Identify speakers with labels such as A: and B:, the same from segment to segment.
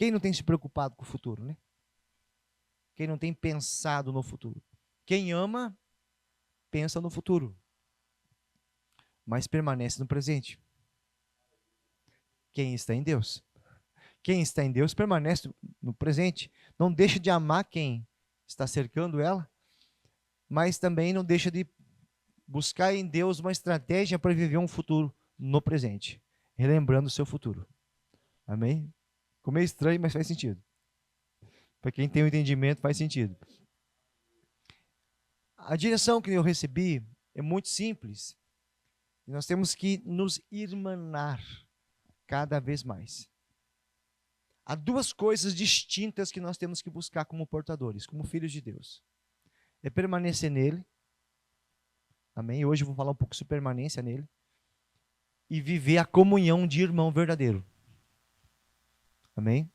A: Quem não tem se preocupado com o futuro, né? Quem não tem pensado no futuro? Quem ama, pensa no futuro, mas permanece no presente. Quem está em Deus? Quem está em Deus permanece no presente. Não deixa de amar quem está cercando ela, mas também não deixa de buscar em Deus uma estratégia para viver um futuro no presente, relembrando o seu futuro. Amém? Ficou meio estranho, mas faz sentido. Para quem tem o entendimento, faz sentido. A direção que eu recebi é muito simples. Nós temos que nos irmanar cada vez mais. Há duas coisas distintas que nós temos que buscar como portadores, como filhos de Deus. É permanecer nele. Amém? Hoje eu vou falar um pouco sobre permanência nele. E viver a comunhão de irmão verdadeiro. Amém?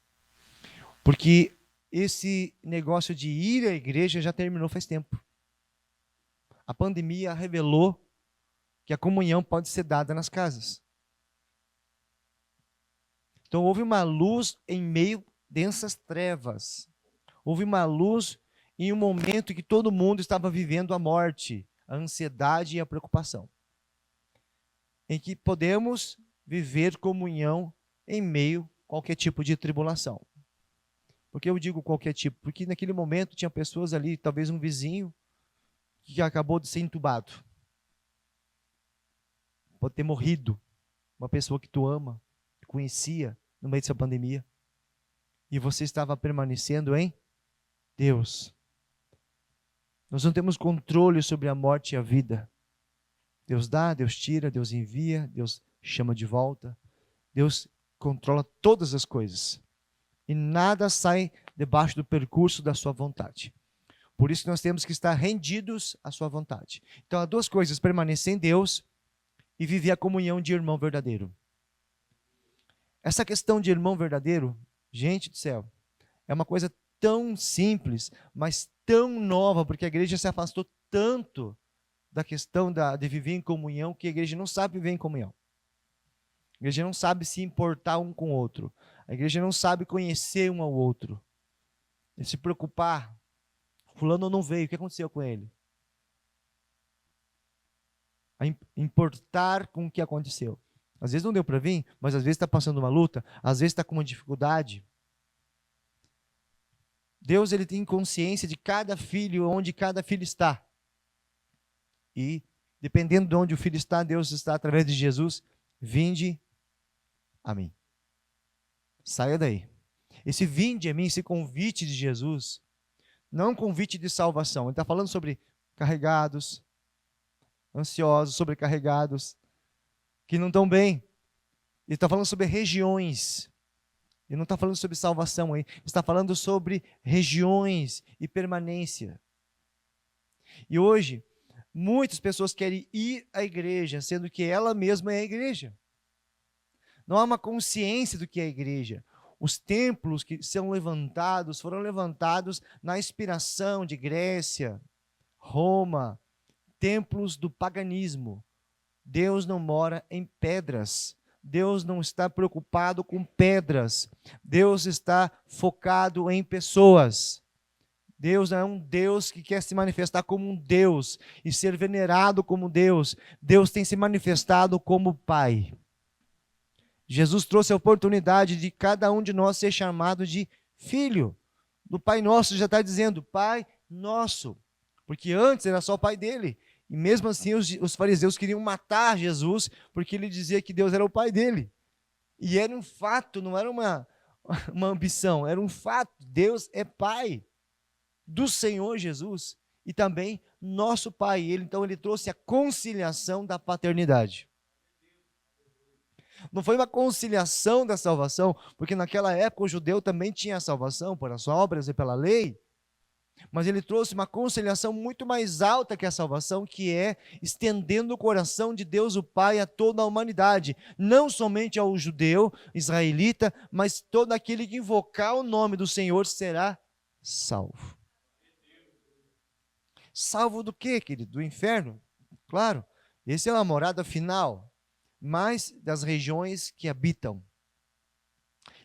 A: Porque esse negócio de ir à igreja já terminou faz tempo. A pandemia revelou que a comunhão pode ser dada nas casas. Então houve uma luz em meio densas trevas. Houve uma luz em um momento em que todo mundo estava vivendo a morte, a ansiedade e a preocupação. Em que podemos viver comunhão em meio a qualquer tipo de tribulação. Por que eu digo qualquer tipo? Porque naquele momento tinha pessoas ali, talvez um vizinho, que acabou de ser entubado. Pode ter morrido. Uma pessoa que tu ama, que conhecia no meio dessa pandemia. E você estava permanecendo em Deus. Nós não temos controle sobre a morte e a vida. Deus dá, Deus tira, Deus envia, Deus chama de volta. Deus controla todas as coisas. E nada sai debaixo do percurso da sua vontade. Por isso nós temos que estar rendidos à sua vontade. Então há duas coisas: permanecer em Deus e viver a comunhão de irmão verdadeiro. Essa questão de irmão verdadeiro, gente do céu, é uma coisa tão simples, mas tão nova, porque a igreja se afastou tanto da questão de viver em comunhão, que a igreja não sabe viver em comunhão. A igreja não sabe se importar um com o outro. A igreja não sabe conhecer um ao outro. E se preocupar. Fulano não veio, o que aconteceu com ele? A importar com o que aconteceu. Às vezes não deu para vir, mas às vezes está passando uma luta, às vezes está com uma dificuldade. Deus, ele tem consciência de cada filho, onde cada filho está. E dependendo de onde o filho está, Deus está através de Jesus. Vinde a mim. Saia daí. Esse vinde a mim, esse convite de Jesus, não é um convite de salvação. Ele está falando sobre carregados, ansiosos, sobrecarregados, que não estão bem. Ele está falando sobre regiões. Ele não está falando sobre salvação aí. Ele está falando sobre regiões e permanência. E hoje, muitas pessoas querem ir à igreja, sendo que ela mesma é a igreja. Não há uma consciência do que é a igreja. Os templos que são levantados, foram levantados na inspiração de Grécia, Roma, templos do paganismo. Deus não mora em pedras. Deus não está preocupado com pedras. Deus está focado em pessoas. Deus não é um Deus que quer se manifestar como um Deus e ser venerado como Deus. Deus tem se manifestado como Pai. Jesus trouxe a oportunidade de cada um de nós ser chamado de filho. No Pai Nosso já está dizendo Pai Nosso, porque antes era só o Pai dele. E mesmo assim os fariseus queriam matar Jesus, porque ele dizia que Deus era o Pai dele. E era um fato, não era uma ambição, era um fato. Deus é Pai do Senhor Jesus e também nosso Pai. Então ele trouxe a conciliação da paternidade. Não foi uma conciliação da salvação, porque naquela época o judeu também tinha a salvação por as obras e pela lei, mas ele trouxe uma conciliação muito mais alta que a salvação, que é estendendo o coração de Deus o Pai a toda a humanidade, não somente ao judeu, israelita, mas todo aquele que invocar o nome do Senhor será salvo. Salvo do quê, querido? Do inferno? Claro, essa é uma morada final, mas das regiões que habitam.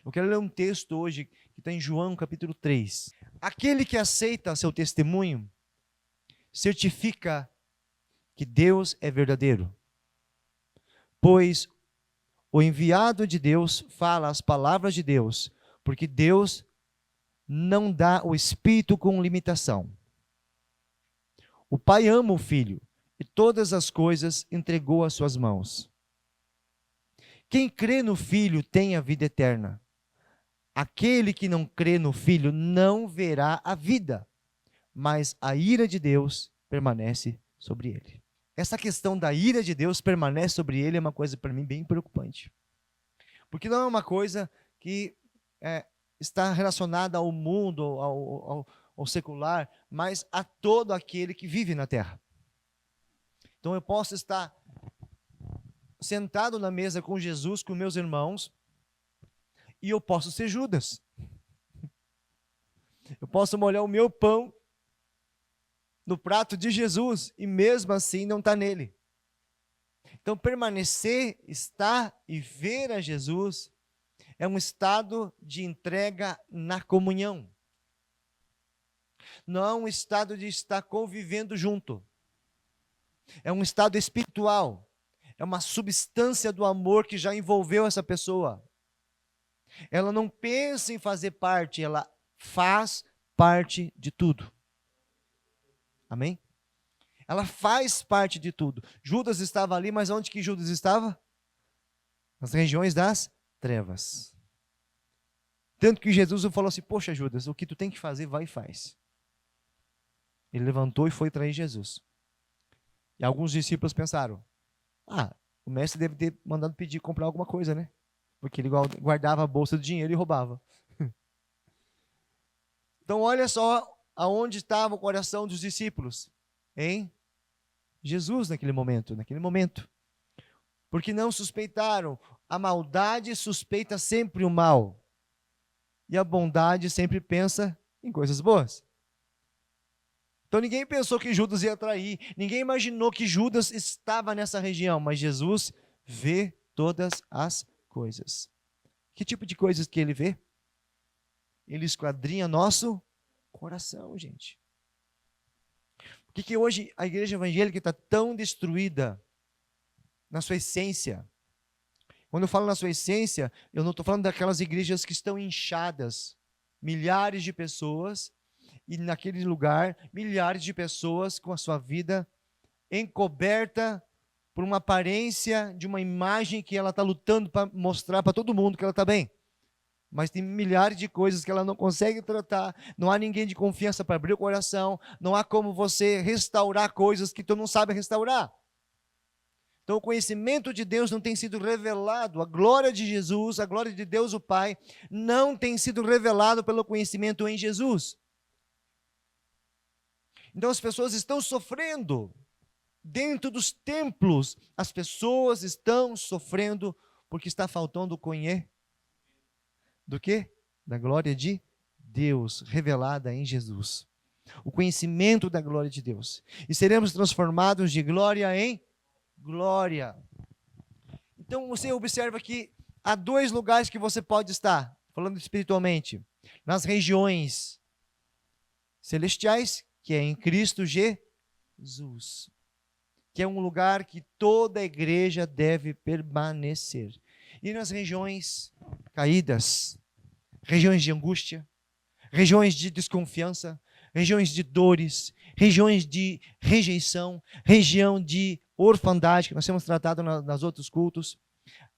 A: Eu quero ler um texto hoje que está em João capítulo 3. Aquele que aceita seu testemunho certifica que Deus é verdadeiro, pois o enviado de Deus fala as palavras de Deus, porque Deus não dá o Espírito com limitação. O Pai ama o Filho e todas as coisas entregou às suas mãos. Quem crê no Filho tem a vida eterna. Aquele que não crê no Filho não verá a vida, mas a ira de Deus permanece sobre ele. Essa questão da ira de Deus permanece sobre ele é uma coisa para mim bem preocupante. Porque não é uma coisa que está relacionada ao mundo, ao secular, mas a todo aquele que vive na terra. Então eu posso estar sentado na mesa com Jesus, com meus irmãos, e eu posso ser Judas. Eu posso molhar o meu pão no prato de Jesus e mesmo assim não está nele. Então permanecer, estar e ver a Jesus é um estado de entrega na comunhão. Não é um estado de estar convivendo junto. É um estado espiritual. É uma substância do amor que já envolveu essa pessoa. Ela não pensa em fazer parte, ela faz parte de tudo. Amém? Ela faz parte de tudo. Judas estava ali, mas onde que Judas estava? Nas regiões das trevas. Tanto que Jesus falou assim, poxa Judas, o que tu tem que fazer, vai e faz. Ele levantou e foi trair Jesus. E alguns discípulos pensaram, o mestre deve ter mandado pedir comprar alguma coisa, né? Porque ele guardava a bolsa do dinheiro e roubava. Então olha só aonde estava o coração dos discípulos. Em Jesus naquele momento. Porque não suspeitaram. A maldade suspeita sempre o mal. E a bondade sempre pensa em coisas boas. Então ninguém pensou que Judas ia trair. Ninguém imaginou que Judas estava nessa região. Mas Jesus vê todas as coisas. Que tipo de coisas que ele vê? Ele esquadrinha nosso coração, gente. Por que hoje a igreja evangélica está tão destruída na sua essência? Quando eu falo na sua essência, eu não estou falando daquelas igrejas que estão inchadas. Milhares de pessoas, e naquele lugar, milhares de pessoas com a sua vida encoberta por uma aparência de uma imagem que ela está lutando para mostrar para todo mundo que ela está bem. Mas tem milhares de coisas que ela não consegue tratar, não há ninguém de confiança para abrir o coração, não há como você restaurar coisas que tu não sabe restaurar. Então o conhecimento de Deus não tem sido revelado, a glória de Jesus, a glória de Deus o Pai, não tem sido revelado pelo conhecimento em Jesus. Então as pessoas estão sofrendo, dentro dos templos, as pessoas estão sofrendo porque está faltando conhecer. Do quê? Da glória de Deus revelada em Jesus. O conhecimento da glória de Deus. E seremos transformados de glória em glória. Então você observa que há dois lugares que você pode estar, falando espiritualmente. Nas regiões celestiais, que é em Cristo Jesus. Que é um lugar que toda a igreja deve permanecer. E nas regiões caídas, regiões de angústia, regiões de desconfiança, regiões de dores, regiões de rejeição, região de orfandade, que nós temos tratado nos outros cultos.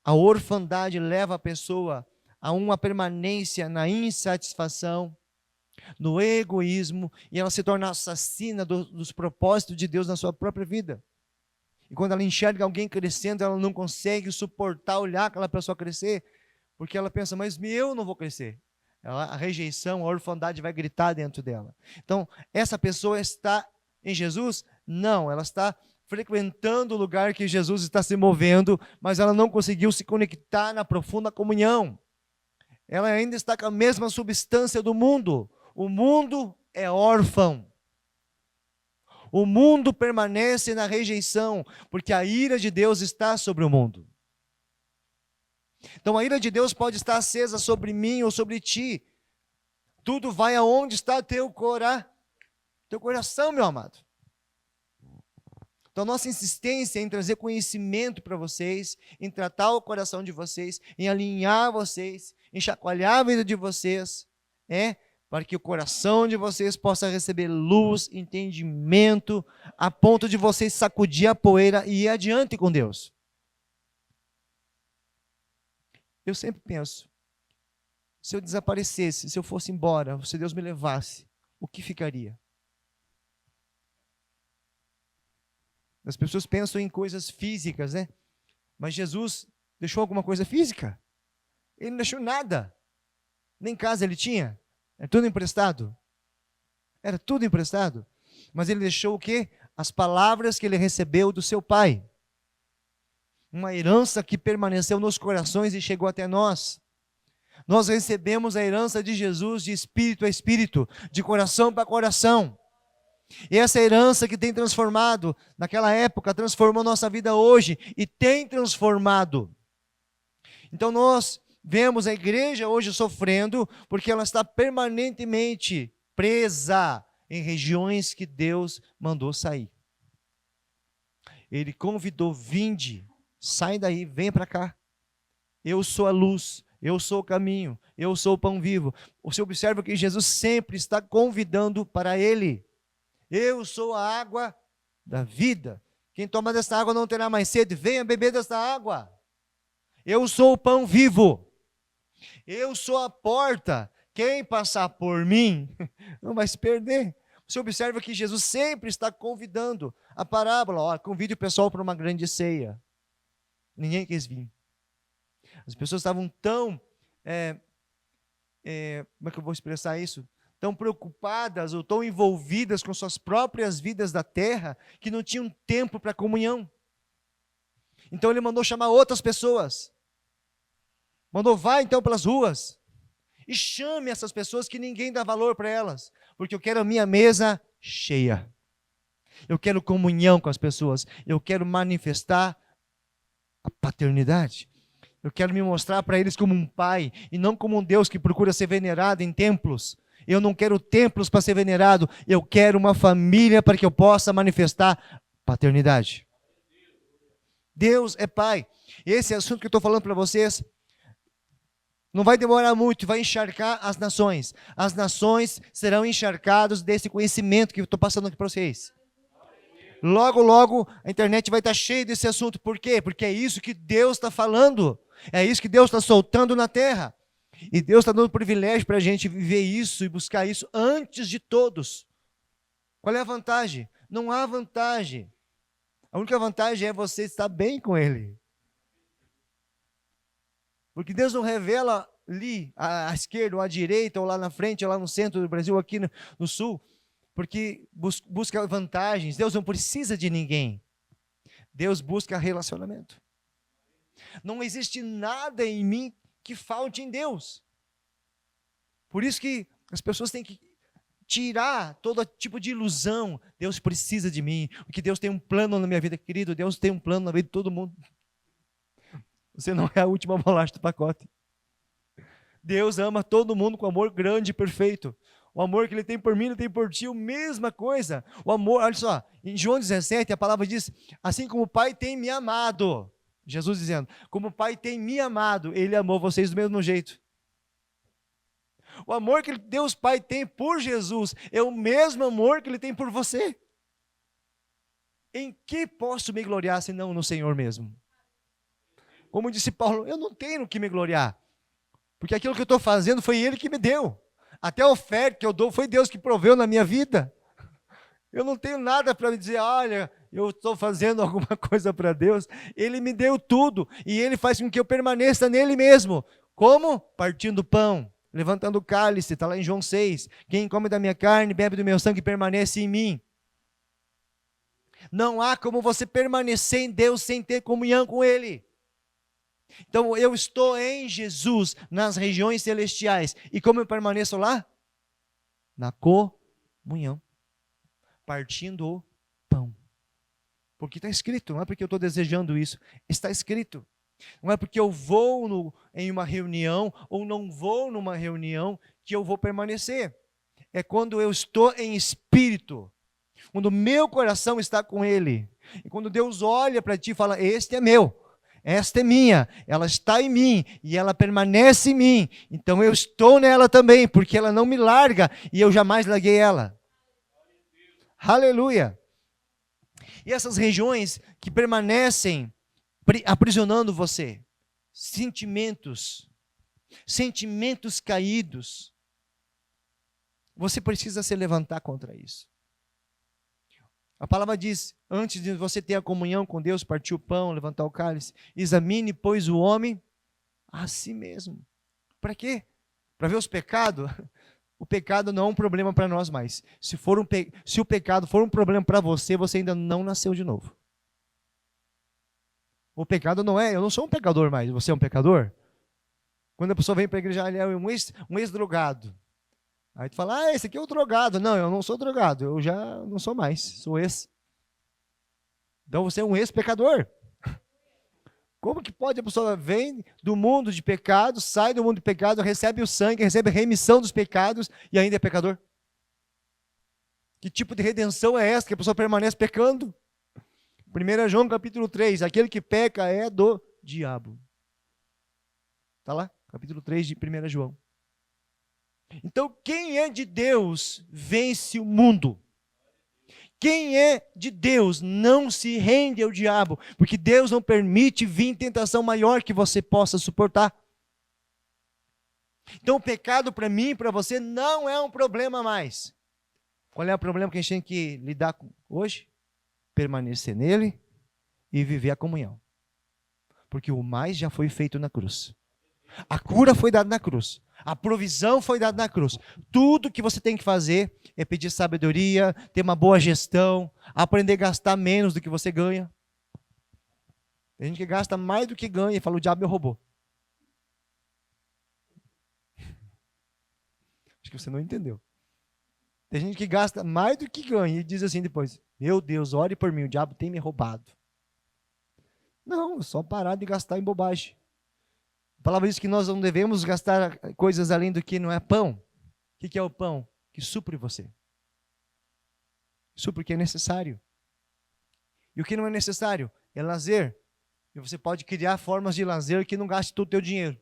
A: A orfandade leva a pessoa a uma permanência na insatisfação, no egoísmo, e ela se torna assassina dos propósitos de Deus na sua própria vida. E quando ela enxerga alguém crescendo, ela não consegue suportar olhar aquela pessoa crescer, porque ela pensa, mas eu não vou crescer. A rejeição, a orfandade vai gritar dentro dela. Então, essa pessoa está em Jesus? Não, ela está frequentando o lugar que Jesus está se movendo, mas ela não conseguiu se conectar na profunda comunhão. Ela ainda está com a mesma substância do mundo. O mundo é órfão. O mundo permanece na rejeição, porque a ira de Deus está sobre o mundo. Então a ira de Deus pode estar acesa sobre mim ou sobre ti. Tudo vai aonde está teu coração, meu amado. Então, nossa insistência em trazer conhecimento para vocês, em tratar o coração de vocês, em alinhar vocês, em chacoalhar a vida de vocês, para que o coração de vocês possa receber luz, entendimento, a ponto de vocês sacudir a poeira e ir adiante com Deus. Eu sempre penso, se eu desaparecesse, se eu fosse embora, se Deus me levasse, o que ficaria? As pessoas pensam em coisas físicas, né? Mas Jesus deixou alguma coisa física? Ele não deixou nada. Nem casa ele tinha. Era tudo emprestado. Era tudo emprestado. Mas ele deixou o quê? As palavras que ele recebeu do seu pai. Uma herança que permaneceu nos corações e chegou até nós. Nós recebemos a herança de Jesus de espírito a espírito, de coração para coração. E essa herança que tem transformado, naquela época, transformou nossa vida hoje e tem transformado. Então nós vemos a igreja hoje sofrendo porque ela está permanentemente presa em regiões que Deus mandou sair. Ele convidou, vinde, sai daí, venha para cá. Eu sou a luz, eu sou o caminho, eu sou o pão vivo. Você observa que Jesus sempre está convidando para ele. Eu sou a água da vida. Quem toma desta água não terá mais sede. Venha beber desta água. Eu sou o pão vivo. Eu sou a porta. Quem passar por mim não vai se perder. Você observa que Jesus sempre está convidando. A parábola, convide o pessoal para uma grande ceia. Ninguém quis vir. As pessoas estavam tão... como é que eu vou expressar isso? Tão preocupadas ou tão envolvidas com suas próprias vidas da terra, que não tinham tempo para comunhão. Então ele mandou chamar outras pessoas. Mandou, vá então pelas ruas e chame essas pessoas que ninguém dá valor para elas, porque eu quero a minha mesa cheia. Eu quero comunhão com as pessoas. Eu quero manifestar a paternidade. Eu quero me mostrar para eles como um pai e não como um Deus que procura ser venerado em templos. Eu não quero templos para ser venerado, eu quero uma família para que eu possa manifestar paternidade. Deus é Pai. Esse assunto que eu estou falando para vocês não vai demorar muito, vai encharcar as nações. As nações serão encharcadas desse conhecimento que eu estou passando aqui para vocês. Logo, logo, a internet vai estar cheia desse assunto. Por quê? Porque é isso que Deus está falando. É isso que Deus está soltando na terra. E Deus está dando privilégio para a gente viver isso e buscar isso antes de todos. Qual é a vantagem? Não há vantagem. A única vantagem é você estar bem com Ele. Porque Deus não revela ali, à esquerda ou à direita, ou lá na frente, ou lá no centro do Brasil, aqui no sul, porque busca vantagens. Deus não precisa de ninguém. Deus busca relacionamento. Não existe nada em mim que falte em Deus. Por isso que as pessoas têm que tirar todo tipo de ilusão. Deus precisa de mim, porque Deus tem um plano na minha vida. Querido, Deus tem um plano na vida de todo mundo. Você não é a última bolacha do pacote. Deus ama todo mundo com amor grande e perfeito. O amor que Ele tem por mim, Ele tem por ti, a mesma coisa. O amor, olha só, em João 17, a palavra diz, assim como o Pai tem me amado. Jesus dizendo, como o Pai tem me amado, Ele amou vocês do mesmo jeito. O amor que Deus Pai tem por Jesus é o mesmo amor que Ele tem por você. Em que posso me gloriar senão no Senhor mesmo? Como disse Paulo, eu não tenho no que me gloriar, porque aquilo que eu estou fazendo foi Ele que me deu. Até a oferta que eu dou foi Deus que proveu na minha vida. Eu não tenho nada para me dizer, olha, eu estou fazendo alguma coisa para Deus. Ele me deu tudo e Ele faz com que eu permaneça nele mesmo. Como? Partindo o pão, levantando o cálice, está lá em João 6. Quem come da minha carne, bebe do meu sangue, permanece em mim. Não há como você permanecer em Deus sem ter comunhão com Ele. Então eu estou em Jesus, nas regiões celestiais. E como eu permaneço lá? Na comunhão. Partindo o pão. Porque está escrito, não é porque eu estou desejando isso. Está escrito. Não é porque eu vou em uma reunião ou não vou numa reunião que eu vou permanecer. É quando eu estou em espírito, quando o meu coração está com Ele. E quando Deus olha para ti e fala, este é meu, esta é minha, ela está em mim e ela permanece em mim. Então eu estou nela também, porque ela não me larga e eu jamais larguei ela. Aleluia! E essas regiões que permanecem aprisionando você, sentimentos caídos, você precisa se levantar contra isso. A palavra diz, antes de você ter a comunhão com Deus, partir o pão, levantar o cálice, examine, pois, o homem a si mesmo. Para quê? Para ver os pecados? O pecado não é um problema para nós mais. Se o pecado for um problema para você, você ainda não nasceu de novo. O pecado não é, eu não sou um pecador mais, você é um pecador? Quando a pessoa vem para a igreja, ele é um ex-drogado. Aí tu fala, esse aqui é o drogado. Não, eu não sou drogado, eu já não sou mais, sou ex. Então você é um ex-pecador. Como que pode a pessoa vem do mundo de pecado, sai do mundo de pecado, recebe o sangue, recebe a remissão dos pecados e ainda é pecador? Que tipo de redenção é essa que a pessoa permanece pecando? 1 João capítulo 3, aquele que peca é do diabo. Está lá, capítulo 3 de 1 João. Então, quem é de Deus vence o mundo. Quem é de Deus não se rende ao diabo, porque Deus não permite vir tentação maior que você possa suportar. Então, o pecado para mim e para você não é um problema mais. Qual é o problema que a gente tem que lidar com hoje? Permanecer nele e viver a comunhão. Porque o mais já foi feito na cruz. A cura foi dada na cruz. A provisão foi dada na cruz. Tudo que você tem que fazer é pedir sabedoria, ter uma boa gestão, aprender a gastar menos do que você ganha. Tem gente que gasta mais do que ganha e fala, o diabo me roubou. Acho que você não entendeu. Tem gente que gasta mais do que ganha e diz assim depois, meu Deus, ore por mim, o diabo tem me roubado. Não, é só parar de gastar em bobagem. A palavra diz que nós não devemos gastar coisas além do que não é pão. O que é o pão? Que supre você. Supre o que é necessário. E o que não é necessário? É lazer. E você pode criar formas de lazer que não gaste todo o teu dinheiro.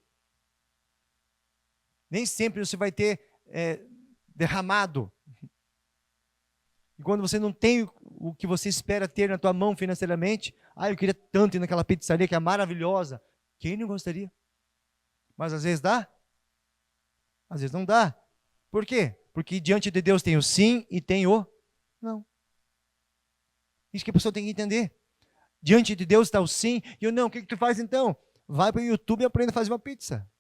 A: Nem sempre você vai ter derramado. E quando você não tem o que você espera ter na tua mão financeiramente, eu queria tanto ir naquela pizzaria que é maravilhosa. Quem não gostaria? Mas às vezes dá, às vezes não dá. Por quê? Porque diante de Deus tem o sim e tem o não. Isso que a pessoa tem que entender. Diante de Deus está o sim e o não. O que tu faz então? Vai para o YouTube e aprende a fazer uma pizza.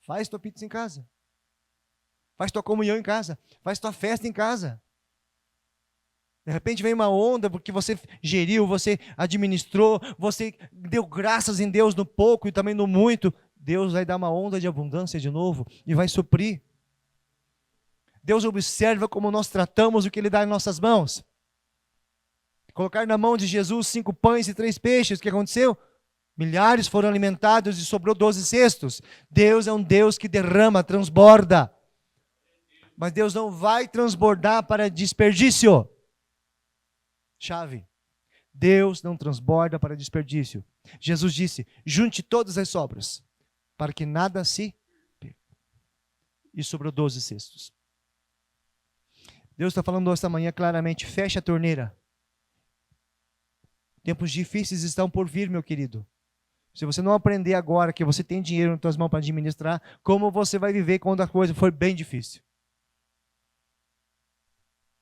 A: Faz tua pizza em casa. Faz tua comunhão em casa. Faz tua festa em casa. De repente vem uma onda porque você geriu, você administrou, você deu graças em Deus no pouco e também no muito. Deus vai dar uma onda de abundância de novo e vai suprir. Deus observa como nós tratamos o que Ele dá em nossas mãos. Colocar na mão de Jesus 5 pães e 3 peixes, o que aconteceu? Milhares foram alimentados e sobrou 12 cestos. Deus é um Deus que derrama, transborda. Mas Deus não vai transbordar para desperdício. Chave. Deus não transborda para desperdício. Jesus disse, junte todas as sobras, para que nada se perca. E sobrou 12 cestos. Deus está falando esta manhã claramente, feche a torneira. Tempos difíceis estão por vir, meu querido. Se você não aprender agora que você tem dinheiro nas suas mãos para administrar, como você vai viver quando a coisa for bem difícil?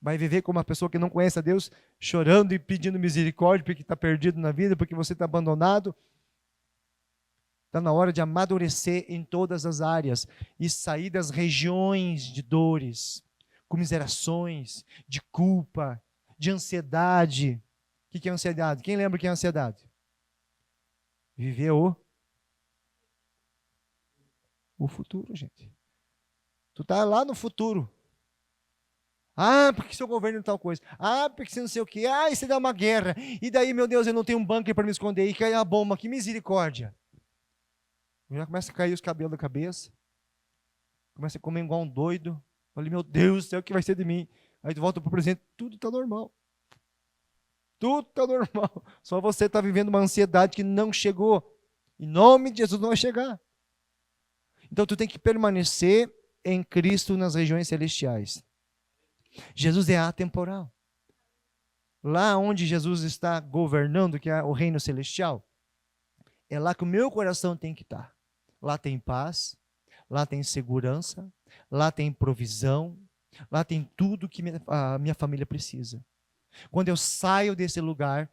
A: Vai viver como uma pessoa que não conhece a Deus, chorando e pedindo misericórdia porque está perdido na vida, porque você está abandonado. Está na hora de amadurecer em todas as áreas e sair das regiões de dores, comiserações, de culpa, de ansiedade. O que é ansiedade? Quem lembra o que é ansiedade? Viver o futuro, gente. Tu está lá no futuro. Ah, porque seu governo é tal coisa. Ah, porque você não sei o quê. Ah, e você dá uma guerra. E daí, meu Deus, eu não tenho um bunker para me esconder. E cai a bomba. Que misericórdia. Já começa a cair os cabelos da cabeça. Começa a comer igual um doido. Falei, meu Deus do céu, o que vai ser de mim? Aí tu volta para o presente, tudo está normal. Tudo está normal. Só você está vivendo uma ansiedade que não chegou. Em nome de Jesus não vai chegar. Então tu tem que permanecer em Cristo nas regiões celestiais. Jesus é atemporal. Lá onde Jesus está governando, que é o reino celestial, é lá que o meu coração tem que estar. Lá tem paz, lá tem segurança, lá tem provisão, lá tem tudo que a minha família precisa. Quando eu saio desse lugar,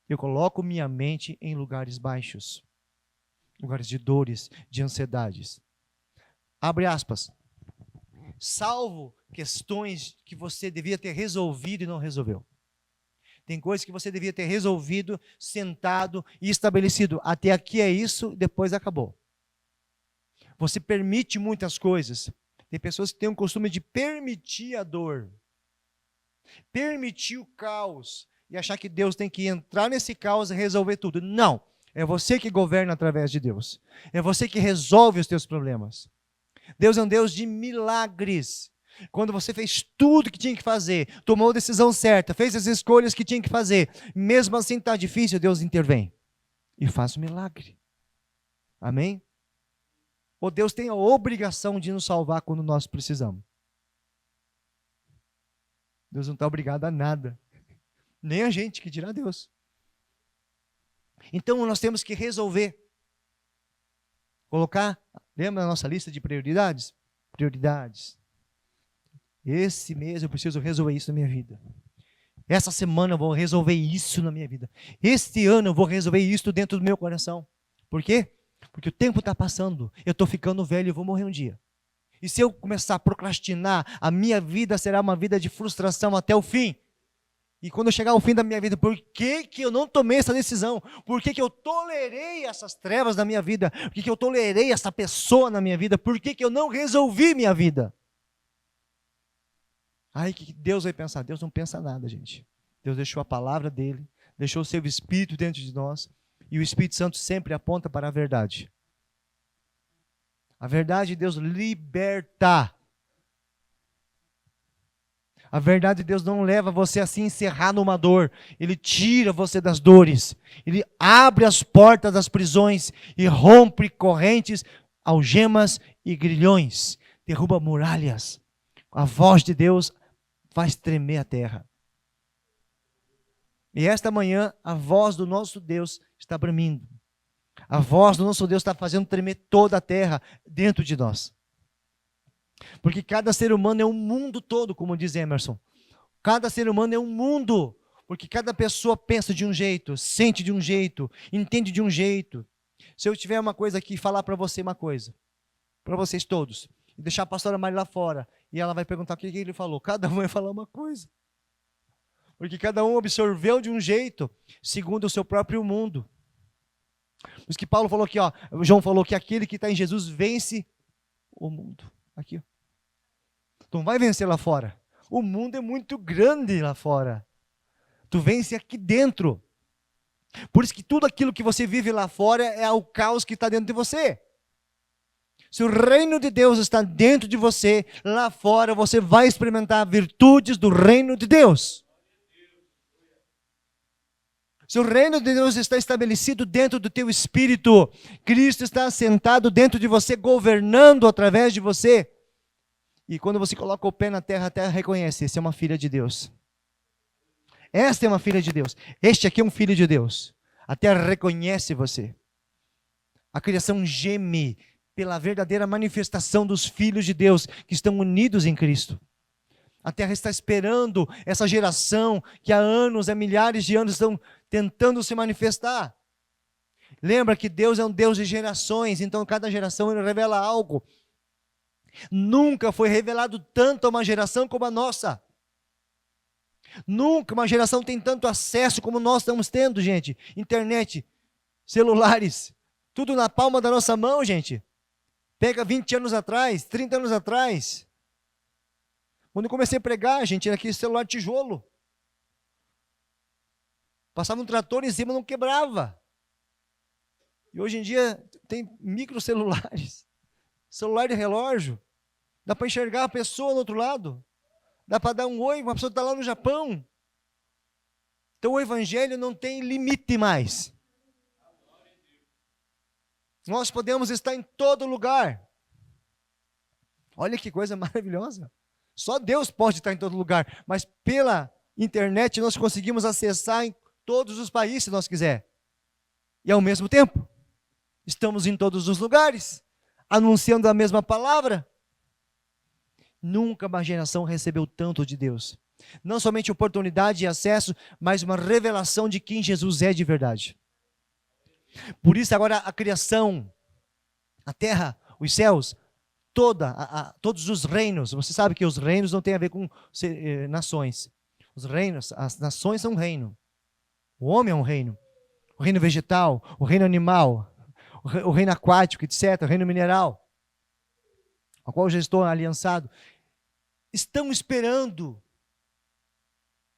A: eu coloco minha mente em lugares baixos, lugares de dores, de ansiedades. Abre aspas. Salvo questões que você devia ter resolvido e não resolveu. Tem coisas que você devia ter resolvido, sentado e estabelecido. Até aqui é isso, depois acabou. Você permite muitas coisas. Tem pessoas que têm o costume de permitir a dor, permitir o caos e achar que Deus tem que entrar nesse caos e resolver tudo. Não. É você que governa através de Deus. É você que resolve os teus problemas. Deus é um Deus de milagres. Quando você fez tudo que tinha que fazer, tomou a decisão certa, fez as escolhas que tinha que fazer, mesmo assim está difícil, Deus intervém e faz um milagre. Amém? Ou Deus tem a obrigação de nos salvar quando nós precisamos. Deus não está obrigado a nada. Nem a gente, que dirá Deus. Então nós temos que resolver. Colocar, lembra da nossa lista de prioridades? Prioridades. Esse mês eu preciso resolver isso na minha vida. Essa semana eu vou resolver isso na minha vida. Este ano eu vou resolver isso dentro do meu coração. Por quê? Porque o tempo está passando. Eu estou ficando velho e vou morrer um dia. E se eu começar a procrastinar, a minha vida será uma vida de frustração até o fim. E quando eu chegar ao fim da minha vida, por que eu não tomei essa decisão? Por que eu tolerei essas trevas na minha vida? Por que eu tolerei essa pessoa na minha vida? Por que eu não resolvi minha vida? Aí que Deus vai pensar? Deus não pensa nada, gente. Deus deixou a palavra dele, deixou o seu Espírito dentro de nós, e o Espírito Santo sempre aponta para a verdade. A verdade de Deus liberta. A verdade de Deus não leva você a se encerrar numa dor. Ele tira você das dores. Ele abre as portas das prisões e rompe correntes, algemas e grilhões. Derruba muralhas. A voz de Deus faz tremer a terra. E esta manhã, a voz do nosso Deus está bramindo. A voz do nosso Deus está fazendo tremer toda a terra dentro de nós. Porque cada ser humano é um mundo todo, como diz Emerson. Cada ser humano é um mundo. Porque cada pessoa pensa de um jeito, sente de um jeito, entende de um jeito. Se eu tiver uma coisa aqui, falar para você uma coisa, para vocês todos, e deixar a pastora Mari lá fora, e ela vai perguntar o que ele falou, cada um vai falar uma coisa. Porque cada um absorveu de um jeito, segundo o seu próprio mundo. Por isso que Paulo falou aqui, ó, João falou que aquele que está em Jesus vence o mundo. Aqui, ó. Tu não vai vencer lá fora. O mundo é muito grande lá fora. Tu vence aqui dentro. Por isso que tudo aquilo que você vive lá fora é o caos que está dentro de você. Se o reino de Deus está dentro de você, lá fora você vai experimentar virtudes do reino de Deus. Se o reino de Deus está estabelecido dentro do teu espírito, Cristo está assentado dentro de você, governando através de você. E quando você coloca o pé na terra, a terra reconhece, essa é uma filha de Deus. Esta é uma filha de Deus. Este aqui é um filho de Deus. A terra reconhece você. A criação geme pela verdadeira manifestação dos filhos de Deus que estão unidos em Cristo. A terra está esperando essa geração que há anos, há milhares de anos estão tentando se manifestar. Lembra que Deus é um Deus de gerações, então cada geração ele revela algo. Nunca foi revelado tanto a uma geração como a nossa. Nunca uma geração tem tanto acesso como nós estamos tendo, gente. Internet, celulares, tudo na palma da nossa mão, gente. Pega 20 anos atrás, 30 anos atrás. Quando eu comecei a pregar, gente, era aquele celular de tijolo. Passava um trator em cima, não quebrava. E hoje em dia tem microcelulares, celular de relógio. Dá para enxergar a pessoa do outro lado. Dá para dar um oi, uma pessoa está lá no Japão. Então o evangelho não tem limite mais. Nós podemos estar em todo lugar. Olha que coisa maravilhosa. Só Deus pode estar em todo lugar, mas pela internet nós conseguimos acessar em todos os países se nós quiser. E ao mesmo tempo, estamos em todos os lugares, anunciando a mesma palavra. Nunca uma geração recebeu tanto de Deus. Não somente oportunidade e acesso, mas uma revelação de quem Jesus é de verdade. Por isso agora a criação, a terra, os céus, todos os reinos. Você sabe que os reinos não têm a ver com nações. Os reinos, as nações são um reino. O homem é um reino. O reino vegetal, o reino animal, o reino aquático, etc., o reino mineral, ao qual eu já estou aliançado, estão esperando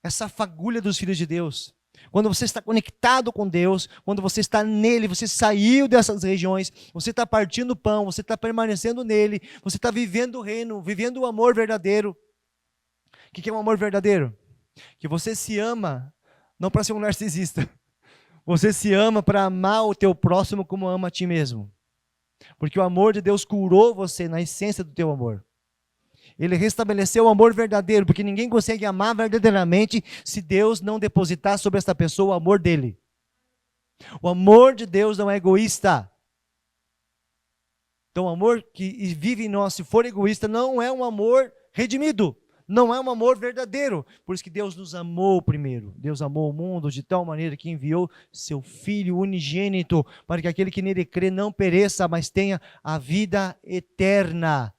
A: essa fagulha dos filhos de Deus. Quando você está conectado com Deus, quando você está nele, você saiu dessas regiões, você está partindo o pão, você está permanecendo nele, você está vivendo o reino, vivendo o amor verdadeiro. O que é um amor verdadeiro? Que você se ama, não para ser um narcisista, você se ama para amar o teu próximo como ama a ti mesmo. Porque o amor de Deus curou você na essência do teu amor. Ele restabeleceu o amor verdadeiro, porque ninguém consegue amar verdadeiramente se Deus não depositar sobre essa pessoa o amor dele. O amor de Deus não é egoísta. Então o amor que vive em nós, se for egoísta, não é um amor redimido. Não é um amor verdadeiro. Por isso que Deus nos amou primeiro. Deus amou o mundo de tal maneira que enviou seu Filho unigênito, para que aquele que nele crê não pereça, mas tenha a vida eterna.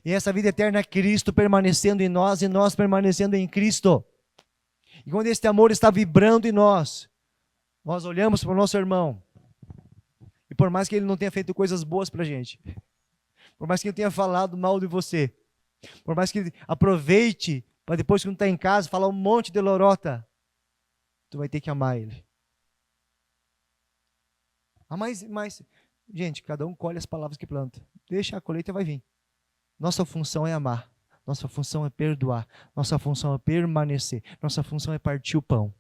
A: E essa vida eterna é Cristo permanecendo em nós e nós permanecendo em Cristo. E quando esse amor está vibrando em nós, nós olhamos para o nosso irmão, e por mais que ele não tenha feito coisas boas para a gente, por mais que ele tenha falado mal de você, por mais que ele aproveite para depois, quando está em casa, falar um monte de lorota, tu vai ter que amar ele. Mas, gente, cada um colhe as palavras que planta. Deixa a colheita, vai vir. Nossa função é amar. Nossa função é perdoar. Nossa função é permanecer. Nossa função é partir o pão.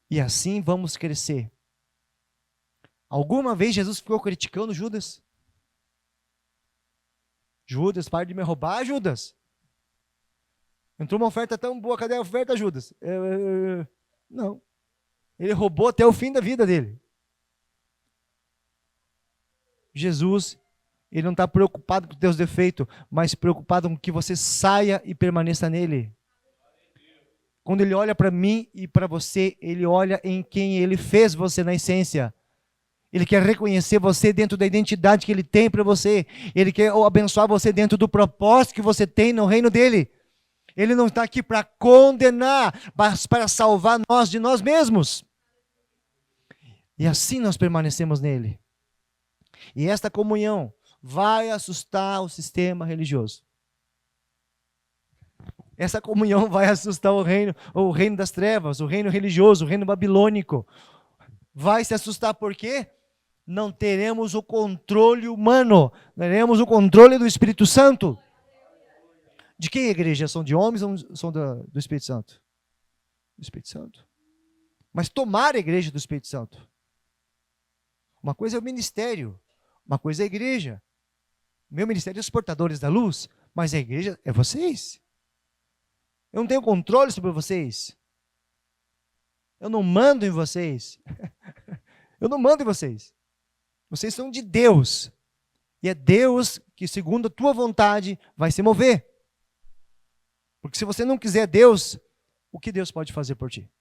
A: E assim vamos crescer. Alguma vez Jesus ficou criticando Judas? Judas, para de me roubar, Judas. Entrou uma oferta tão boa, cadê a oferta, Judas? Não. Ele roubou até o fim da vida dele. Jesus, ele não está preocupado com os teus defeitos, mas preocupado com que você saia e permaneça nele. Quando ele olha para mim e para você, ele olha em quem ele fez você na essência. Ele quer reconhecer você dentro da identidade que ele tem para você. Ele quer abençoar você dentro do propósito que você tem no reino dele. Ele não está aqui para condenar, mas para salvar nós de nós mesmos. E assim nós permanecemos nele. E esta comunhão vai assustar o sistema religioso. Essa comunhão vai assustar o reino das trevas, o reino religioso, o reino babilônico. Vai se assustar por quê? Não teremos o controle humano, teremos o controle do Espírito Santo. De quem a igreja? São de homens ou são do Espírito Santo? Do Espírito Santo. Mas tomar a igreja do Espírito Santo. Uma coisa é o ministério, uma coisa é a igreja. Meu ministério é os portadores da luz, mas a igreja é vocês. Eu não tenho controle sobre vocês. Eu não mando em vocês. Eu não mando em vocês. Vocês são de Deus. E é Deus que, segundo a tua vontade, vai se mover. Porque se você não quiser Deus, o que Deus pode fazer por ti?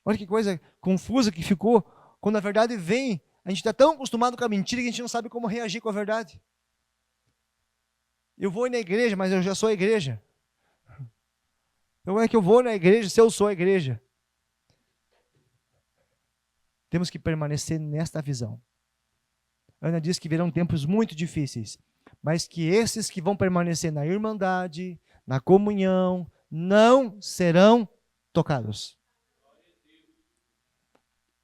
A: Olha que coisa confusa que ficou, quando a verdade vem. A gente está tão acostumado com a mentira que a gente não sabe como reagir com a verdade. Eu vou na igreja, mas eu já sou a igreja. Então é que eu vou na igreja se eu sou a igreja. Temos que permanecer nesta visão. Ana diz que virão tempos muito difíceis, mas que esses que vão permanecer na irmandade, na comunhão, não serão tocados.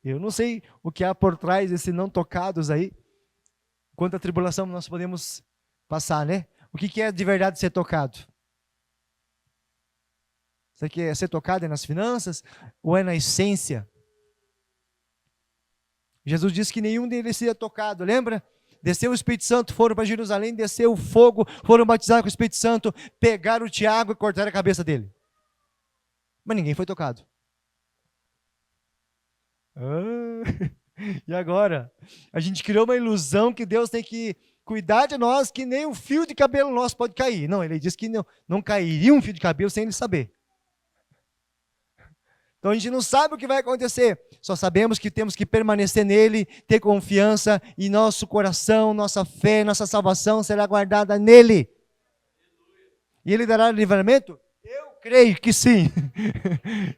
A: Eu não sei o que há por trás desse não tocados aí, quanta tribulação nós podemos passar, né? O que é de verdade ser tocado? Isso aqui é ser tocado é nas finanças ou é na essência? Jesus disse que nenhum deles seria tocado, lembra? Desceu o Espírito Santo, foram para Jerusalém, desceu o fogo, foram batizados com o Espírito Santo, pegaram o Tiago e cortaram a cabeça dele. Mas ninguém foi tocado. E agora? A gente criou uma ilusão que Deus tem que cuidar de nós, que nem um fio de cabelo nosso pode cair. Não, ele disse que não cairia um fio de cabelo sem ele saber. Então a gente não sabe o que vai acontecer, só sabemos que temos que permanecer nele, ter confiança e nosso coração, nossa fé, nossa salvação será guardada nele. E ele dará livramento? Eu creio que sim.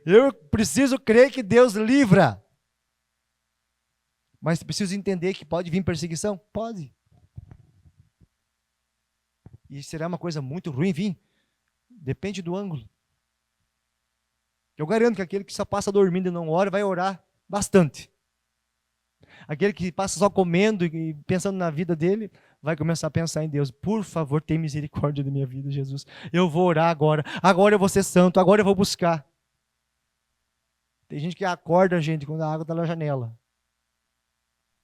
A: Eu preciso crer que Deus livra. Mas preciso entender que pode vir perseguição? Pode. E será uma coisa muito ruim vir? Depende do ângulo. Eu garanto que aquele que só passa dormindo e não ora, vai orar bastante. Aquele que passa só comendo e pensando na vida dele, vai começar a pensar em Deus. Por favor, tenha misericórdia da minha vida, Jesus. Eu vou orar agora. Agora eu vou ser santo. Agora eu vou buscar. Tem gente que acorda, gente, quando a água está na janela.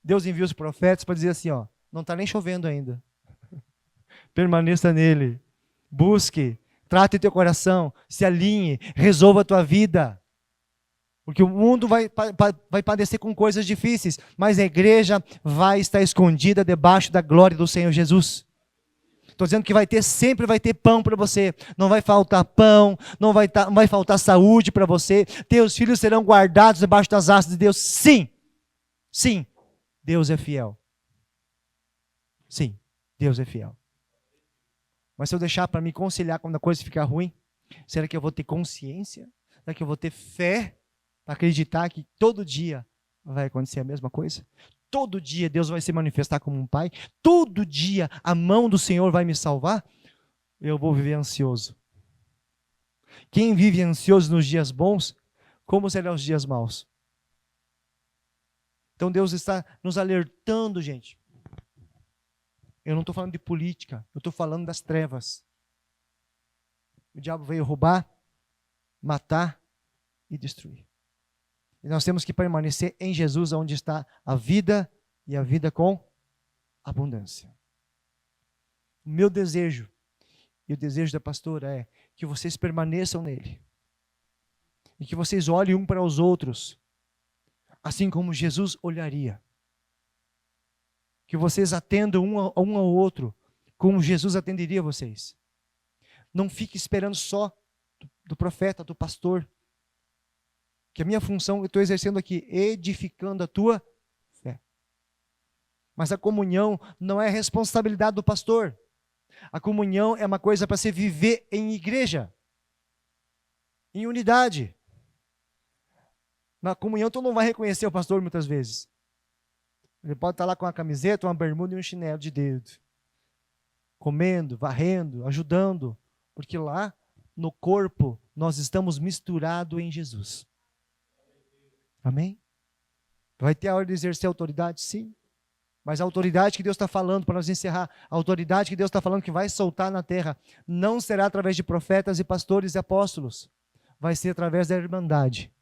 A: Deus envia os profetas para dizer assim, ó, não está nem chovendo ainda. Permaneça nele. Busque. Trate teu coração, se alinhe, resolva a tua vida. Porque o mundo vai padecer com coisas difíceis, mas a igreja vai estar escondida debaixo da glória do Senhor Jesus. Estou dizendo que sempre vai ter pão para você. Não vai faltar pão, não vai faltar saúde para você. Teus filhos serão guardados debaixo das asas de Deus. Sim, sim, Deus é fiel. Sim, Deus é fiel. Mas se eu deixar para me conciliar quando a coisa ficar ruim, será que eu vou ter consciência? Será que eu vou ter fé para acreditar que todo dia vai acontecer a mesma coisa? Todo dia Deus vai se manifestar como um pai? Todo dia a mão do Senhor vai me salvar? Eu vou viver ansioso. Quem vive ansioso nos dias bons, como serão os dias maus? Então Deus está nos alertando, gente. Eu não estou falando de política, eu estou falando das trevas. O diabo veio roubar, matar e destruir. E nós temos que permanecer em Jesus, onde está a vida e a vida com abundância. O meu desejo e o desejo da pastora é que vocês permaneçam nele. E que vocês olhem um para os outros, assim como Jesus olharia. Que vocês atendam um ao outro, como Jesus atenderia vocês. Não fique esperando só do profeta, do pastor. Que a minha função, eu estou exercendo aqui, edificando a tua fé. Mas a comunhão não é responsabilidade do pastor. A comunhão é uma coisa para se viver em igreja, em unidade. Na comunhão tu não vai reconhecer o pastor muitas vezes. Ele pode estar lá com uma camiseta, uma bermuda e um chinelo de dedo. Comendo, varrendo, ajudando. Porque lá, no corpo, nós estamos misturados em Jesus. Amém? Vai ter a hora de exercer autoridade? Sim. Mas a autoridade que Deus está falando, para nós encerrar, a autoridade que Deus está falando que vai soltar na terra, não será através de profetas e pastores e apóstolos. Vai ser através da irmandade.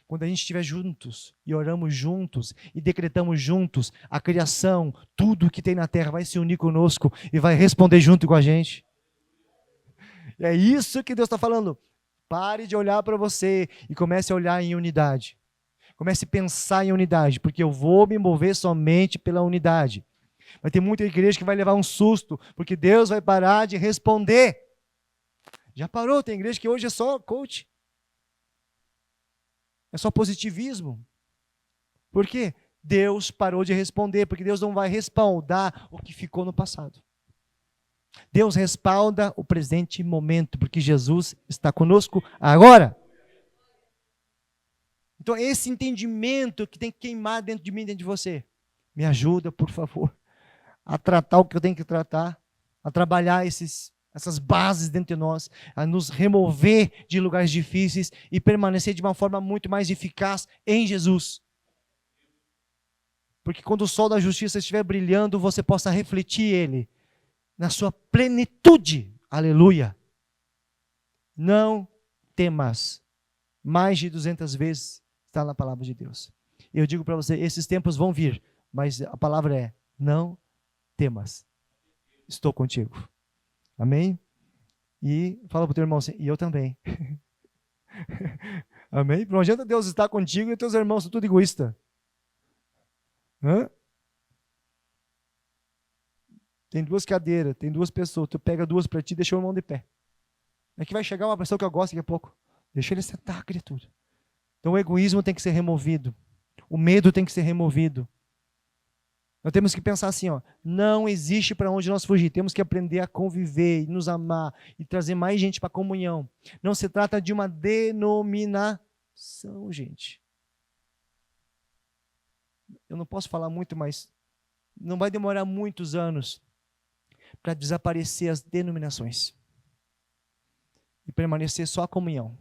A: Quando a gente estiver juntos e oramos juntos e decretamos juntos, a criação, tudo que tem na terra vai se unir conosco e vai responder junto com a gente. É isso que Deus está falando. Pare de olhar para você e comece a olhar em unidade. Comece a pensar em unidade, porque eu vou me mover somente pela unidade. Vai ter muita igreja que vai levar um susto, porque Deus vai parar de responder. Já parou? Tem igreja que hoje é só coach. É só positivismo. Por quê? Deus parou de responder, porque Deus não vai respaldar o que ficou no passado. Deus respalda o presente momento, porque Jesus está conosco agora. Então, esse entendimento que tem que queimar dentro de mim, dentro de você, me ajuda, por favor, a tratar o que eu tenho que tratar, a trabalhar essas bases dentro de nós, a nos remover de lugares difíceis e permanecer de uma forma muito mais eficaz em Jesus. Porque quando o sol da justiça estiver brilhando, você possa refletir ele na sua plenitude. Aleluia. Não temas. Mais de 200 vezes está na palavra de Deus. Eu digo para você, esses tempos vão vir, mas a palavra é, não temas. Estou contigo. Amém? E fala para o teu irmão assim, e eu também. Amém? Não adianta Deus estar contigo e teus irmãos são tudo egoísta. Hã? Tem 2 cadeiras, tem 2 pessoas, tu pega 2 para ti e deixa o irmão de pé. É que vai chegar uma pessoa que eu gosto daqui a pouco. Deixa ele sentar, criatura. Então o egoísmo tem que ser removido. O medo tem que ser removido. Nós temos que pensar assim, ó, não existe para onde nós fugir. Temos que aprender a conviver, nos amar e trazer mais gente para a comunhão. Não se trata de uma denominação, gente. Eu não posso falar muito, mas não vai demorar muitos anos para desaparecer as denominações e permanecer só a comunhão.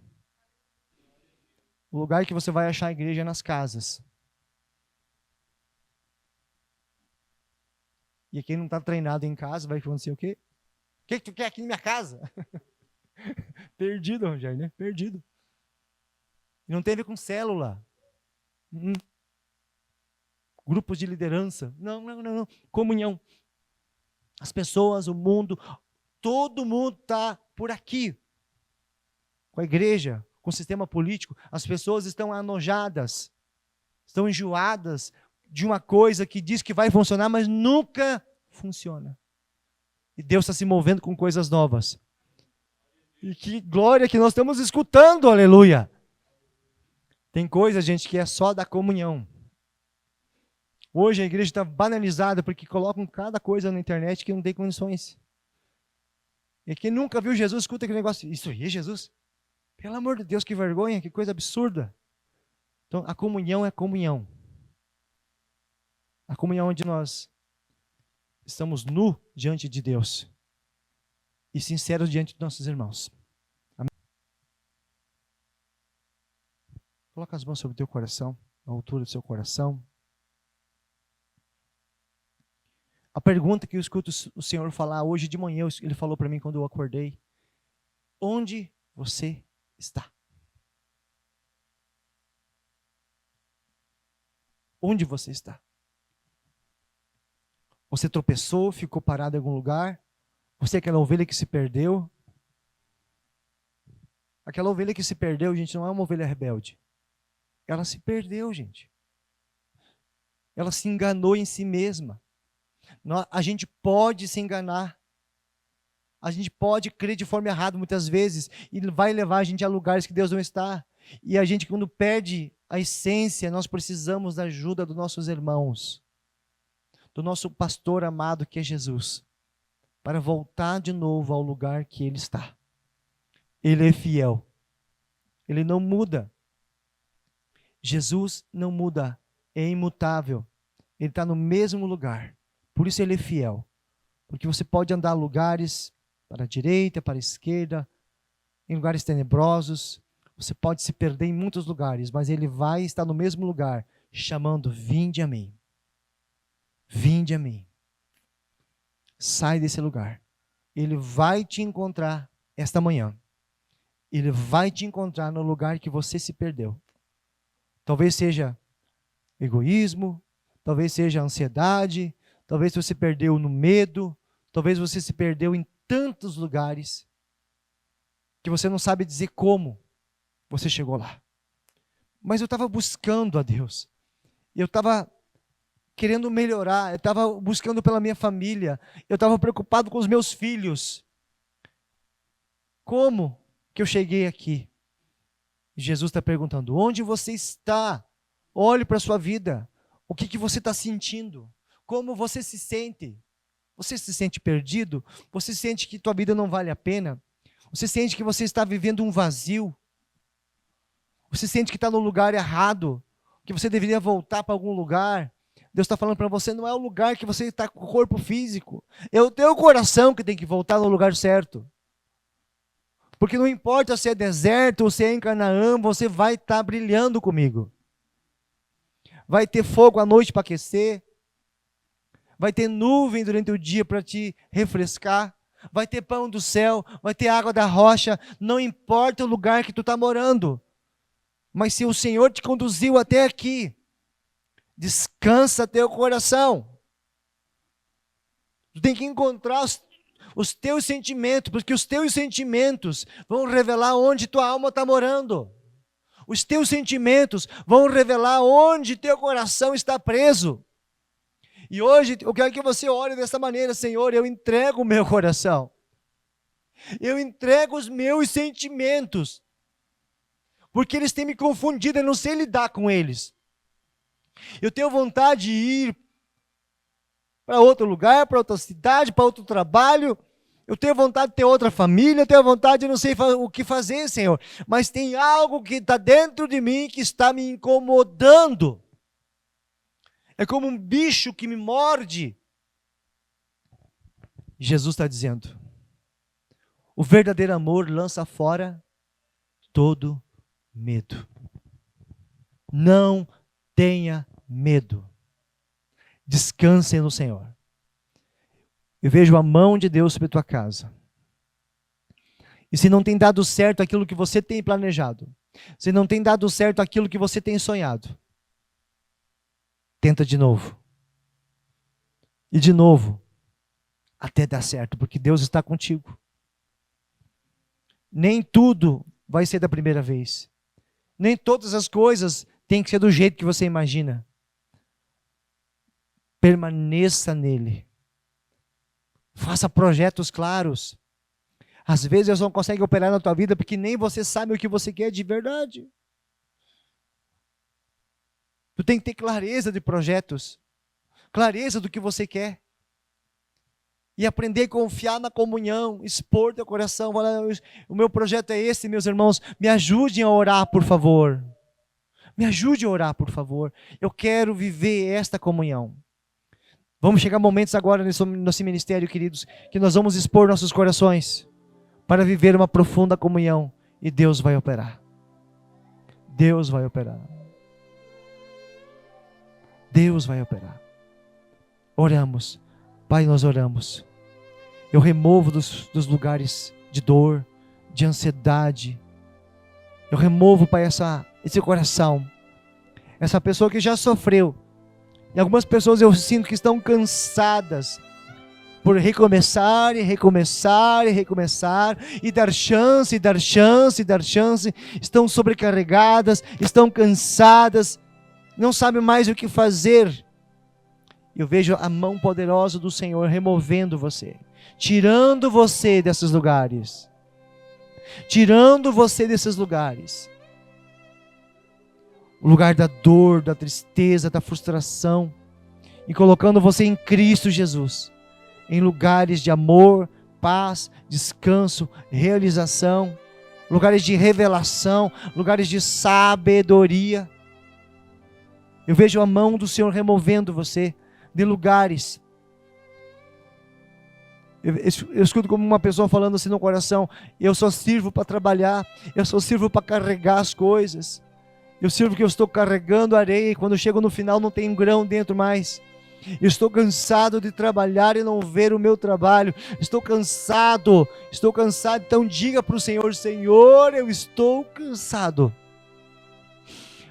A: O lugar que você vai achar a igreja é nas casas. E quem não está treinado em casa vai acontecer o quê? O que tu quer aqui na minha casa? Perdido, Rogério, né? Perdido. E não tem a ver com célula. Grupos de liderança. Não. Comunhão. As pessoas, o mundo, todo mundo está por aqui. Com a igreja, com o sistema político. As pessoas estão anojadas. Estão enjoadas de uma coisa que diz que vai funcionar, mas nunca funciona. E Deus está se movendo com coisas novas. E que glória que nós estamos escutando, aleluia. Tem coisa, gente, que é só da comunhão. Hoje a igreja está banalizada porque colocam cada coisa na internet que não tem condições. E quem nunca viu Jesus, escuta aquele negócio, isso aí é Jesus? Pelo amor de Deus, que vergonha, que coisa absurda. Então a comunhão é comunhão. A comunhão onde nós estamos nu diante de Deus e sinceros diante de nossos irmãos. Amém? Coloca as mãos sobre o teu coração, a altura do seu coração. A pergunta que eu escuto o Senhor falar hoje de manhã, Ele falou para mim quando eu acordei: onde você está? Onde você está? Você tropeçou, ficou parado em algum lugar? Você é aquela ovelha que se perdeu? Aquela ovelha que se perdeu, gente, não é uma ovelha rebelde. Ela se perdeu, gente. Ela se enganou em si mesma. A gente pode se enganar. A gente pode crer de forma errada muitas vezes e vai levar a gente a lugares que Deus não está. E a gente, quando perde a essência, nós precisamos da ajuda dos nossos irmãos, do nosso pastor amado que é Jesus, para voltar de novo ao lugar que Ele está. Ele é fiel. Ele não muda. Jesus não muda. É imutável. Ele está no mesmo lugar. Por isso Ele é fiel. Porque você pode andar em lugares para a direita, para a esquerda, em lugares tenebrosos. Você pode se perder em muitos lugares, mas Ele vai estar no mesmo lugar, chamando: vinde a mim. Vinde a mim. Sai desse lugar. Ele vai te encontrar esta manhã. Ele vai te encontrar no lugar que você se perdeu. Talvez seja egoísmo, talvez seja ansiedade, talvez você perdeu no medo, talvez você se perdeu em tantos lugares que você não sabe dizer como você chegou lá. Mas eu estava buscando a Deus. Eu estava querendo melhorar, eu estava buscando pela minha família, eu estava preocupado com os meus filhos. Como que eu cheguei aqui? Jesus está perguntando: onde você está? Olhe para a sua vida. O que você está sentindo? Como você se sente? Você se sente perdido? Você sente que tua vida não vale a pena? Você sente que você está vivendo um vazio? Você sente que está no lugar errado? Que você deveria voltar para algum lugar? Deus está falando para você, não é o lugar que você está com o corpo físico. É o teu coração que tem que voltar no lugar certo. Porque não importa se é deserto ou se é em Canaã, você vai estar brilhando comigo. Vai ter fogo à noite para aquecer. Vai ter nuvem durante o dia para te refrescar. Vai ter pão do céu, vai ter água da rocha. Não importa o lugar que tu está morando. Mas se o Senhor te conduziu até aqui, descansa teu coração. Tu tem que encontrar os teus sentimentos, porque os teus sentimentos vão revelar onde tua alma está morando. Os teus sentimentos vão revelar onde teu coração está preso. E hoje eu quero que você ore dessa maneira: Senhor, eu entrego o meu coração. Eu entrego os meus sentimentos. Porque eles têm me confundido, eu não sei lidar com eles. Eu tenho vontade de ir para outro lugar, para outra cidade, para outro trabalho. Eu tenho vontade de ter outra família, eu tenho vontade de não sei o que fazer, Senhor. Mas tem algo que está dentro de mim que está me incomodando. É como um bicho que me morde. Jesus está dizendo: o verdadeiro amor lança fora todo medo. Não tenha medo. Descanse no Senhor. Eu vejo a mão de Deus sobre a tua casa. E se não tem dado certo aquilo que você tem planejado, se não tem dado certo aquilo que você tem sonhado, tenta de novo. E de novo, até dar certo, porque Deus está contigo. Nem tudo vai ser da primeira vez. Nem todas as coisas têm que ser do jeito que você imagina. Permaneça nele. Faça projetos claros. Às vezes Deus não consegue operar na tua vida porque nem você sabe o que você quer de verdade. Tu tem que ter clareza de projetos. Clareza do que você quer. E aprender a confiar na comunhão. Expor teu coração. Falar, o meu projeto é esse, meus irmãos. Me ajudem a orar, por favor. Me ajude a orar, por favor. Eu quero viver esta comunhão. Vamos chegar momentos agora nesse ministério, queridos, que nós vamos expor nossos corações para viver uma profunda comunhão. E Deus vai operar. Deus vai operar. Deus vai operar. Oramos. Pai, nós oramos. Eu removo dos lugares de dor, de ansiedade. Eu removo, Pai, esse coração. Essa pessoa que já sofreu. E algumas pessoas eu sinto que estão cansadas por recomeçar e recomeçar e recomeçar e dar chance, e dar chance, e dar chance. Estão sobrecarregadas, estão cansadas, não sabem mais o que fazer. Eu vejo a mão poderosa do Senhor removendo você, tirando você desses lugares. Tirando você desses lugares. O lugar da dor, da tristeza, da frustração. E colocando você em Cristo Jesus. Em lugares de amor, paz, descanso, realização. Lugares de revelação, lugares de sabedoria. Eu vejo a mão do Senhor removendo você de lugares. Eu escuto como uma pessoa falando assim no coração: eu só sirvo para trabalhar, eu só sirvo para carregar as coisas. Eu sirvo que eu estou carregando areia e quando eu chego no final não tem um grão dentro mais. Eu estou cansado de trabalhar e não ver o meu trabalho. Estou cansado. Então diga para o Senhor: Senhor, eu estou cansado.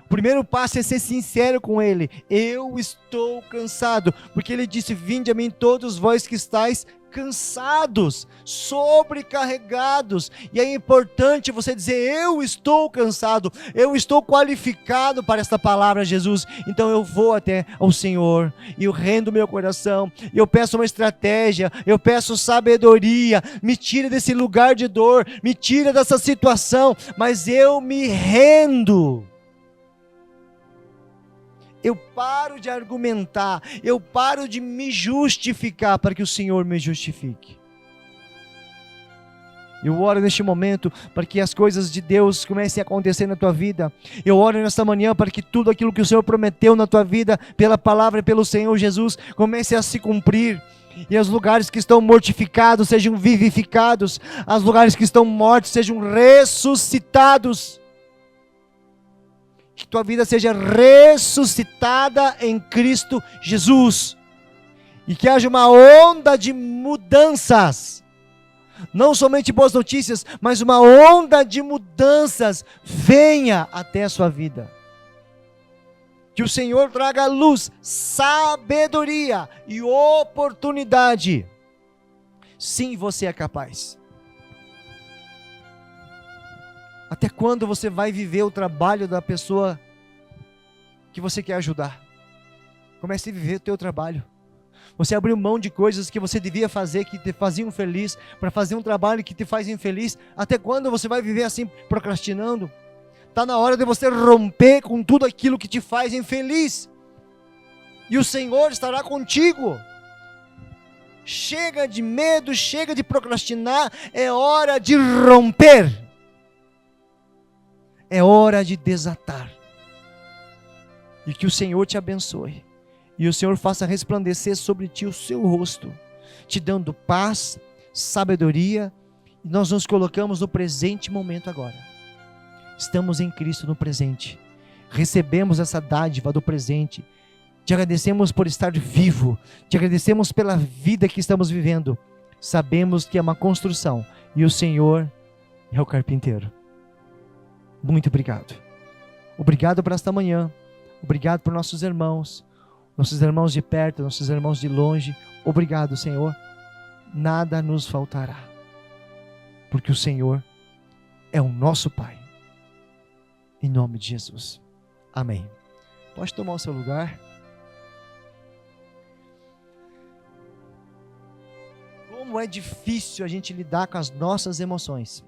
A: O primeiro passo é ser sincero com Ele. Eu estou cansado. Porque Ele disse: vinde a mim todos vós que estáis cansados, sobrecarregados. E é importante você dizer: eu estou cansado, eu estou qualificado para esta palavra, Jesus. Então eu vou até ao Senhor e eu rendo meu coração, e eu peço uma estratégia, eu peço sabedoria. Me tira desse lugar de dor, me tira dessa situação, mas eu me rendo. Eu paro de argumentar, eu paro de me justificar para que o Senhor me justifique. Eu oro neste momento para que as coisas de Deus comecem a acontecer na tua vida. Eu oro nesta manhã para que tudo aquilo que o Senhor prometeu na tua vida, pela palavra e pelo Senhor Jesus, comece a se cumprir. E os lugares que estão mortificados sejam vivificados. Os lugares que estão mortos sejam ressuscitados. Que tua vida seja ressuscitada em Cristo Jesus. E que haja uma onda de mudanças. Não somente boas notícias, mas uma onda de mudanças venha até a sua vida. Que o Senhor traga luz, sabedoria e oportunidade. Sim, você é capaz. Até quando você vai viver o trabalho da pessoa que você quer ajudar? Comece a viver o teu trabalho. Você abriu mão de coisas que você devia fazer, que te faziam feliz, para fazer um trabalho que te faz infeliz. Até quando você vai viver assim, procrastinando? Está na hora de você romper com tudo aquilo que te faz infeliz. E o Senhor estará contigo. Chega de medo, chega de procrastinar. É hora de romper. É hora de desatar. E que o Senhor te abençoe. E o Senhor faça resplandecer sobre ti o seu rosto, te dando paz, sabedoria. E nós nos colocamos no presente momento agora. Estamos em Cristo no presente. Recebemos essa dádiva do presente. Te agradecemos por estar vivo. Te agradecemos pela vida que estamos vivendo. Sabemos que é uma construção. E o Senhor é o carpinteiro. Muito obrigado. Obrigado por esta manhã. Obrigado por nossos irmãos de perto, nossos irmãos de longe. Obrigado, Senhor. Nada nos faltará. Porque o Senhor é o nosso Pai. Em nome de Jesus. Amém. Pode tomar o seu lugar. Como é difícil a gente lidar com as nossas emoções.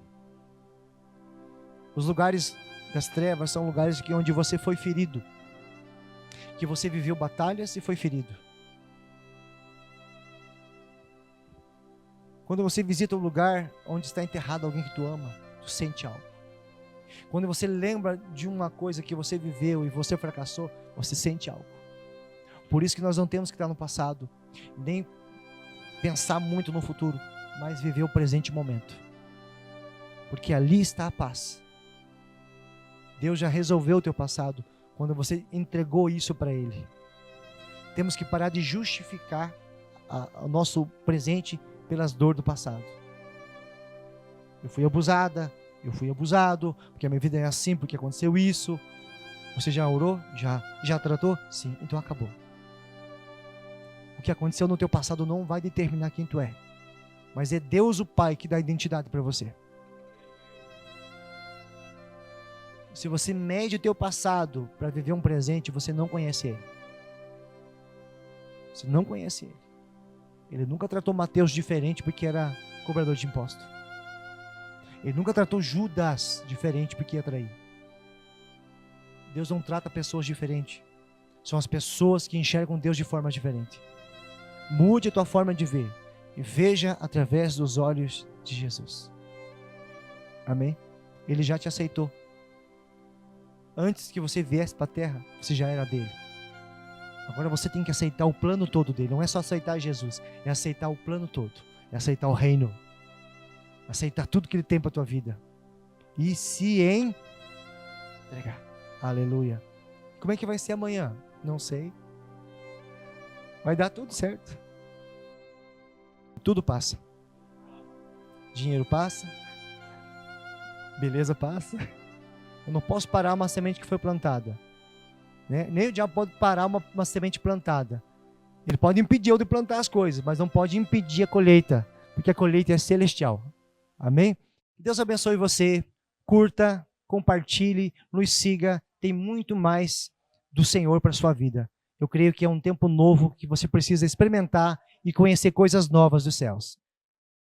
A: Os lugares das trevas são lugares onde você foi ferido. Que você viveu batalhas e foi ferido. Quando você visita um lugar onde está enterrado alguém que tu ama, tu sente algo. Quando você lembra de uma coisa que você viveu e você fracassou, você sente algo. Por isso que nós não temos que estar no passado, nem pensar muito no futuro, mas viver o presente momento. Porque ali está a paz. Deus já resolveu o teu passado quando você entregou isso para Ele. Temos que parar de justificar o nosso presente pelas dores do passado. Eu fui abusada, eu fui abusado, porque a minha vida é assim, porque aconteceu isso. Você já orou? Já tratou? Sim, então acabou. O que aconteceu no teu passado não vai determinar quem tu é. Mas é Deus o Pai que dá identidade para você. Se você mede o teu passado para viver um presente, você não conhece Ele. Você não conhece Ele. Ele nunca tratou Mateus diferente porque era cobrador de impostos. Ele nunca tratou Judas diferente porque ia trair. Deus não trata pessoas diferentes. São as pessoas que enxergam Deus de forma diferente. Mude a tua forma de ver e veja através dos olhos de Jesus. Amém? Ele já te aceitou. Antes que você viesse para a terra, você já era dele. Agora você tem que aceitar o plano todo dele. Não é só aceitar Jesus, é aceitar o plano todo. É aceitar o reino. Aceitar tudo que ele tem para a tua vida. E se entregar. Aleluia. Como é que vai ser amanhã? Não sei. Vai dar tudo certo. Tudo passa. Dinheiro passa. Beleza passa. Eu não posso parar uma semente que foi plantada. Né? Nem o diabo pode parar uma semente plantada. Ele pode impedir eu de plantar as coisas, mas não pode impedir a colheita, porque a colheita é celestial. Amém? Deus abençoe você. Curta, compartilhe, nos siga. Tem muito mais do Senhor para a sua vida. Eu creio que é um tempo novo que você precisa experimentar e conhecer coisas novas dos céus.